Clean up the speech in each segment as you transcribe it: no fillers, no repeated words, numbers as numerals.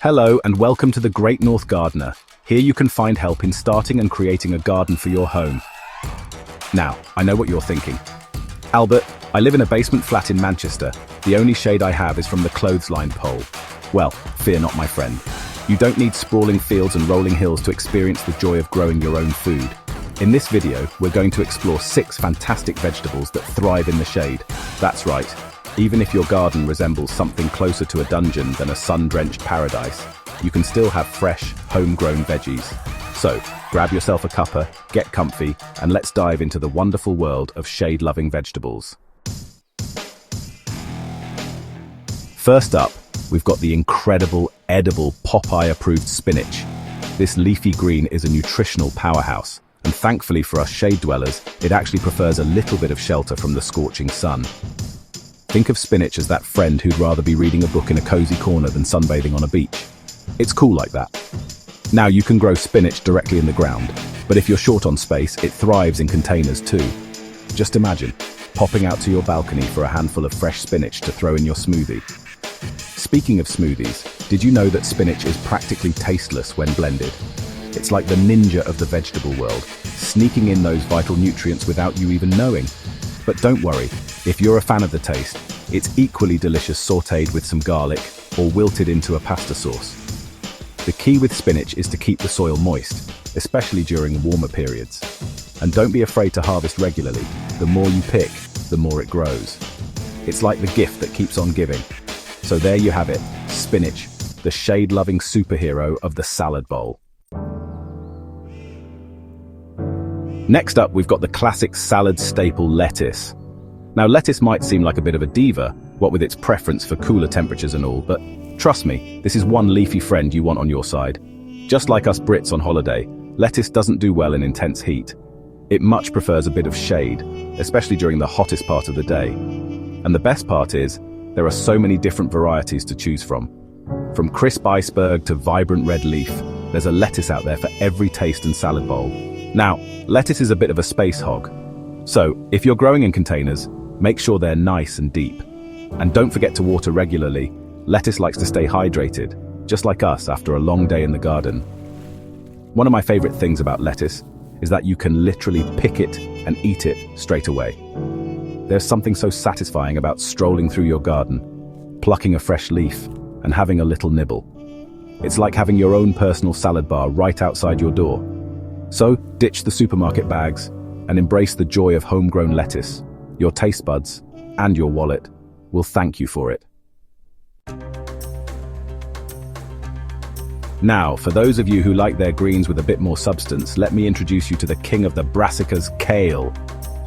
Hello and welcome to the Great North Gardener. Here you can find help in starting and creating a garden for your home. Now, I know what you're thinking. Albert, I live in a basement flat in Manchester. The only shade I have is from the clothesline pole. Well, fear not, my friend. You don't need sprawling fields and rolling hills to experience the joy of growing your own food. In this video, we're going to explore 6 fantastic vegetables that thrive in the shade. That's right. Even if your garden resembles something closer to a dungeon than a sun-drenched paradise, you can still have fresh, homegrown veggies. So, grab yourself a cuppa, get comfy, and let's dive into the wonderful world of shade-loving vegetables. First up, we've got the incredible, edible, Popeye-approved spinach. This leafy green is a nutritional powerhouse, and thankfully for us shade dwellers, it actually prefers a little bit of shelter from the scorching sun. Think of spinach as that friend who'd rather be reading a book in a cozy corner than sunbathing on a beach. It's cool like that. Now, you can grow spinach directly in the ground, but if you're short on space, it thrives in containers too. Just imagine popping out to your balcony for a handful of fresh spinach to throw in your smoothie. Speaking of smoothies, did you know that spinach is practically tasteless when blended? It's like the ninja of the vegetable world, sneaking in those vital nutrients without you even knowing. But don't worry, if you're a fan of the taste, it's equally delicious sautéed with some garlic or wilted into a pasta sauce. The key with spinach is to keep the soil moist, especially during warmer periods. And don't be afraid to harvest regularly. The more you pick, the more it grows. It's like the gift that keeps on giving. So there you have it, spinach, the shade-loving superhero of the salad bowl. Next up, we've got the classic salad staple lettuce. Now, lettuce might seem like a bit of a diva, what with its preference for cooler temperatures and all, but trust me, this is one leafy friend you want on your side. Just like us Brits on holiday, lettuce doesn't do well in intense heat. It much prefers a bit of shade, especially during the hottest part of the day. And the best part is, there are so many different varieties to choose from. From crisp iceberg to vibrant red leaf, there's a lettuce out there for every taste and salad bowl. Now, lettuce is a bit of a space hog. So, if you're growing in containers, make sure they're nice and deep. And don't forget to water regularly. Lettuce likes to stay hydrated, just like us after a long day in the garden. One of my favorite things about lettuce is that you can literally pick it and eat it straight away. There's something so satisfying about strolling through your garden, plucking a fresh leaf, and having a little nibble. It's like having your own personal salad bar right outside your door. So, ditch the supermarket bags and embrace the joy of homegrown lettuce. Your taste buds and your wallet will thank you for it. Now, for those of you who like their greens with a bit more substance, let me introduce you to the king of the brassicas, kale.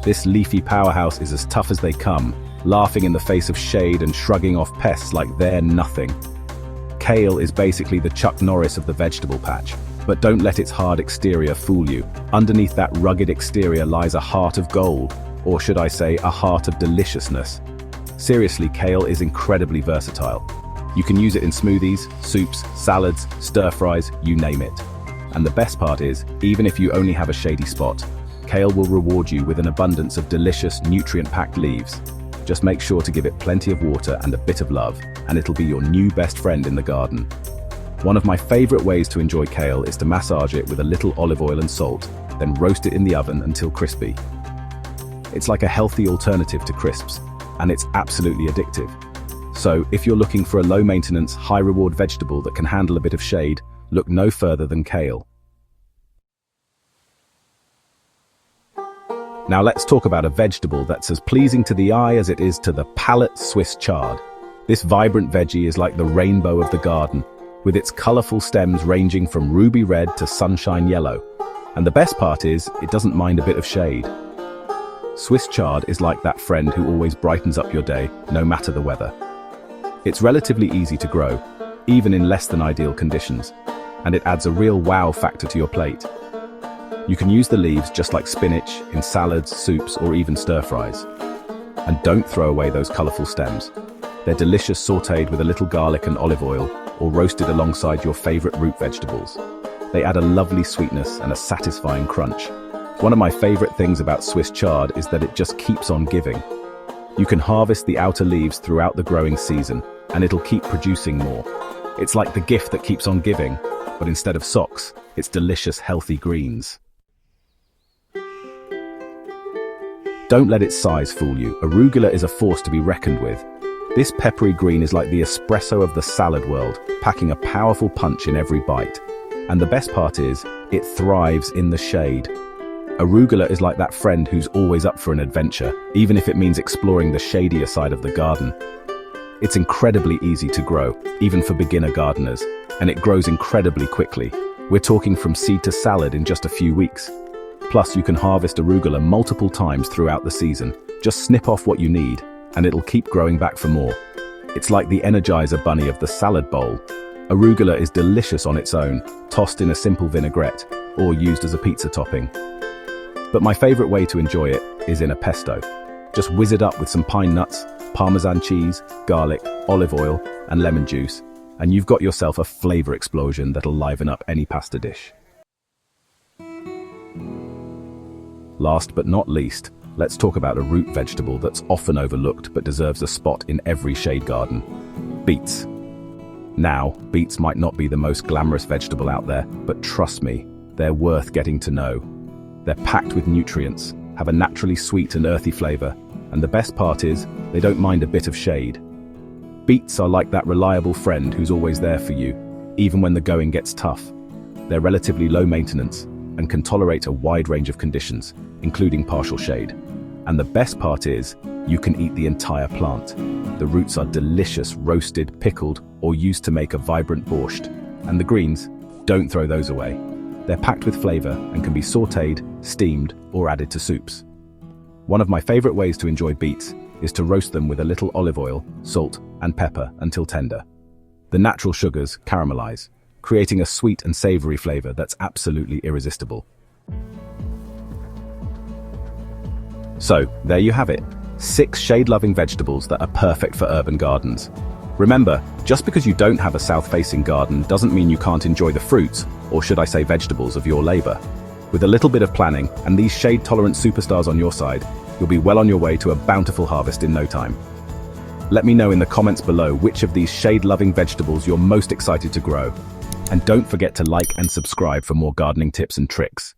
This leafy powerhouse is as tough as they come, laughing in the face of shade and shrugging off pests like they're nothing. Kale is basically the Chuck Norris of the vegetable patch. But don't let its hard exterior fool you. Underneath that rugged exterior lies a heart of gold, or should I say, a heart of deliciousness. Seriously, kale is incredibly versatile. You can use it in smoothies, soups, salads, stir-fries, you name it. And the best part is, even if you only have a shady spot, kale will reward you with an abundance of delicious, nutrient-packed leaves. Just make sure to give it plenty of water and a bit of love, and it'll be your new best friend in the garden. One of my favorite ways to enjoy kale is to massage it with a little olive oil and salt, then roast it in the oven until crispy. It's like a healthy alternative to crisps, and it's absolutely addictive. So, if you're looking for a low-maintenance, high-reward vegetable that can handle a bit of shade, look no further than kale. Now let's talk about a vegetable that's as pleasing to the eye as it is to the palate, Swiss chard. This vibrant veggie is like the rainbow of the garden, with its colorful stems ranging from ruby red to sunshine yellow. And the best part is, it doesn't mind a bit of shade. Swiss chard is like that friend who always brightens up your day, no matter the weather. It's relatively easy to grow, even in less than ideal conditions, and it adds a real wow factor to your plate. You can use the leaves just like spinach, in salads, soups, or even stir-fries. And don't throw away those colorful stems. They're delicious sautéed with a little garlic and olive oil, or roasted alongside your favorite root vegetables. They add a lovely sweetness and a satisfying crunch. One of my favorite things about Swiss chard is that it just keeps on giving. You can harvest the outer leaves throughout the growing season, and it'll keep producing more. It's like the gift that keeps on giving, but instead of socks, it's delicious, healthy greens. Don't let its size fool you. Arugula is a force to be reckoned with. This peppery green is like the espresso of the salad world, packing a powerful punch in every bite. And the best part is, it thrives in the shade. Arugula is like that friend who's always up for an adventure, even if it means exploring the shadier side of the garden. It's incredibly easy to grow, even for beginner gardeners, and it grows incredibly quickly. We're talking from seed to salad in just a few weeks. Plus, you can harvest arugula multiple times throughout the season. Just snip off what you need, and it'll keep growing back for more. It's like the Energizer bunny of the salad bowl. Arugula is delicious on its own, tossed in a simple vinaigrette, or used as a pizza topping. But my favorite way to enjoy it is in a pesto. Just whiz it up with some pine nuts, Parmesan cheese, garlic, olive oil, and lemon juice, and you've got yourself a flavor explosion that'll liven up any pasta dish. Last but not least, let's talk about a root vegetable that's often overlooked but deserves a spot in every shade garden: beets. Now, beets might not be the most glamorous vegetable out there, but trust me, they're worth getting to know. They're packed with nutrients, have a naturally sweet and earthy flavor, and the best part is, they don't mind a bit of shade. Beets are like that reliable friend who's always there for you, even when the going gets tough. They're relatively low maintenance and can tolerate a wide range of conditions, including partial shade. And the best part is, you can eat the entire plant. The roots are delicious, roasted, pickled, or used to make a vibrant borscht. And the greens, don't throw those away. They're packed with flavor and can be sautéed, steamed, or added to soups. One of my favorite ways to enjoy beets is to roast them with a little olive oil, salt, and pepper until tender. The natural sugars caramelize, creating a sweet and savory flavor that's absolutely irresistible. So, there you have it. 6 shade-loving vegetables that are perfect for urban gardens. Remember, just because you don't have a south-facing garden doesn't mean you can't enjoy the fruits, or should I say vegetables, of your labor. With a little bit of planning and these shade-tolerant superstars on your side, you'll be well on your way to a bountiful harvest in no time. Let me know in the comments below which of these shade-loving vegetables you're most excited to grow. And don't forget to like and subscribe for more gardening tips and tricks.